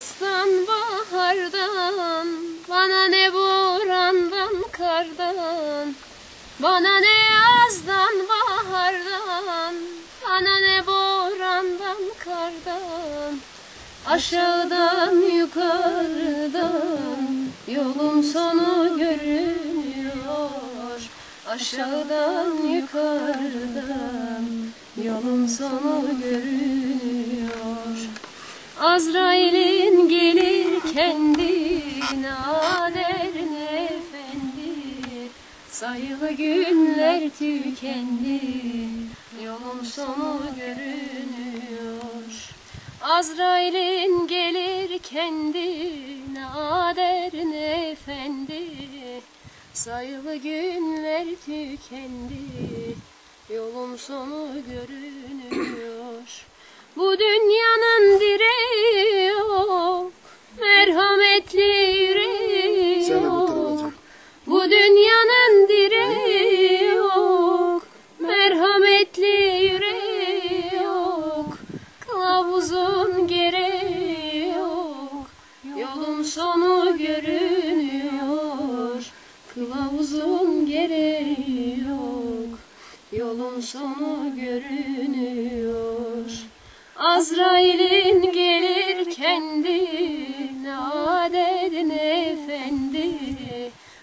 Yazdan bahardan, bana ne borandan kardan, bana ne yazdan bahardan, bana ne borandan kardan. Aşağıdan yukarıdan yolun sonu görünüyor. Aşağıdan yukarıdan yolun sonu görünüyor. Azrail'in gelir kendi naderin efendi, sayılı günler tükendi, yolun sonu görünüyor. Azrail'in gelir kendi naderin efendi, sayılı günler tükendi, yolun sonu görünüyor. Bu dünyanın direği yok, merhametli yüreği yok. Bu dünyanın direği yok, merhametli yüreği yok. Kılavuzun gereği yok, yolun sonu görünüyor. Kılavuzun gereği yok, yolun sonu görünüyor. Azrail'in gelir kendi naderin efendi,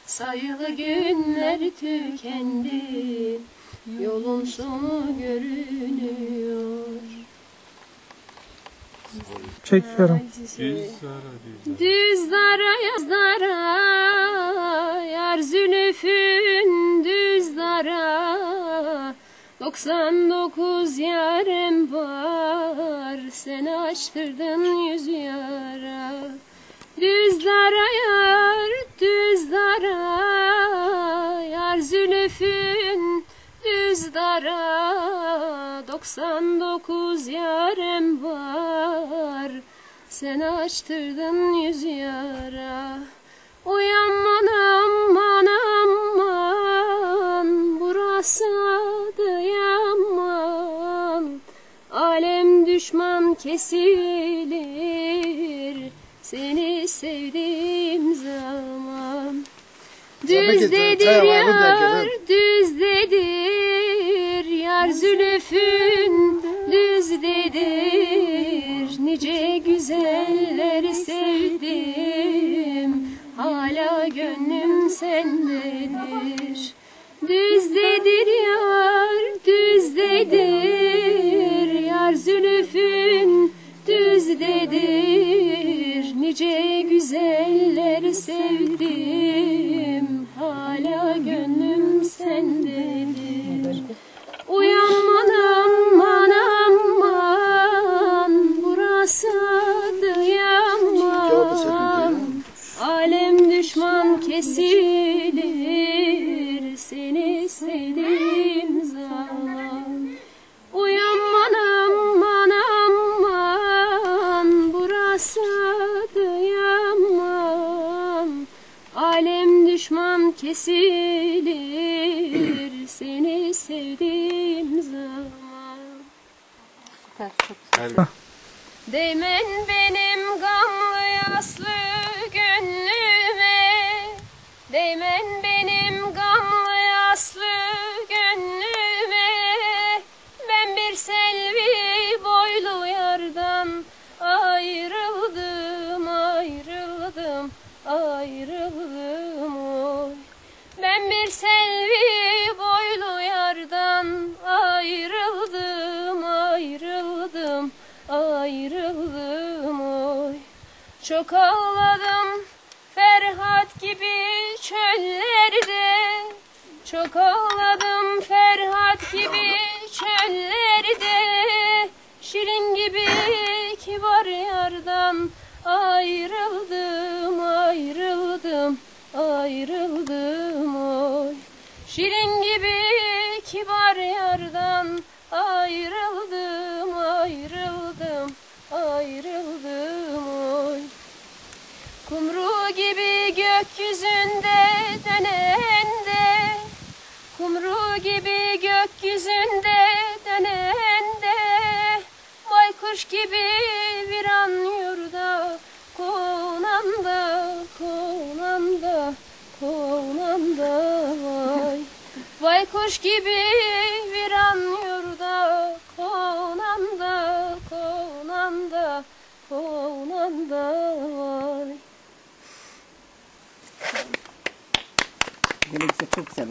sayılı günler tükendi, yolun sonu görünüyor. Çekiyorum. Düzdara yazdara, yar zülüfün düzdara, 99 yarem var, sen açtırdın 100 yara. Düzdara yar, düzdara, yar zülüfün düzdara, 99 yarem var, sen açtırdın 100 yara. Uyanman aman aman, burası Adıyaman. Alem düşman kesilir, seni sevdiğim zaman. Düzdedir yar, düzdedir, yar zülüfün düzdedir. Nice güzelleri sevdim, hala gönlüm sendedir. Düzdedir yar, düzdedir, yar zülüfün düzdedir. Nice güzelleri sevdim, hala gönlüm sendedir. Uyanman aman aman, burası Adıyaman. Alem düşman kesilir, seni sevdiğim zaman. Uyanman aman aman, burası Adıyaman. Alem düşman kesilir, seni sevdiğim zaman. Süper, çok güzel. Değmen benim gamlı yaslı gönlüme, değmen benim gamlı yaslı gönlüme. Ben bir selvi boylu yardan ayrıldım, ayrıldım, ayrıldım oy. Ben bir selvi boylu yardan ayrıldım, ayrıldım, ayrıldım oy. Çok ağladım Ferhat gibi çöllerde, çok ağladım Ferhat gibi çöllerde. Şirin gibi kibar yardan ayrıldım, ayrıldım, ayrıldım oy. Şirin gibi kibar yardan ayrıldım, ayrıldım, ayrıldım oy. Kumru gibi gökyüzünde dönende, kumru gibi gökyüzünde dönende, baykuş gibi bir an yurda konanda vay. Vay kuş gibi viran yurda konanda, konanda, konanda vay. Böyle güzel, çok güzel.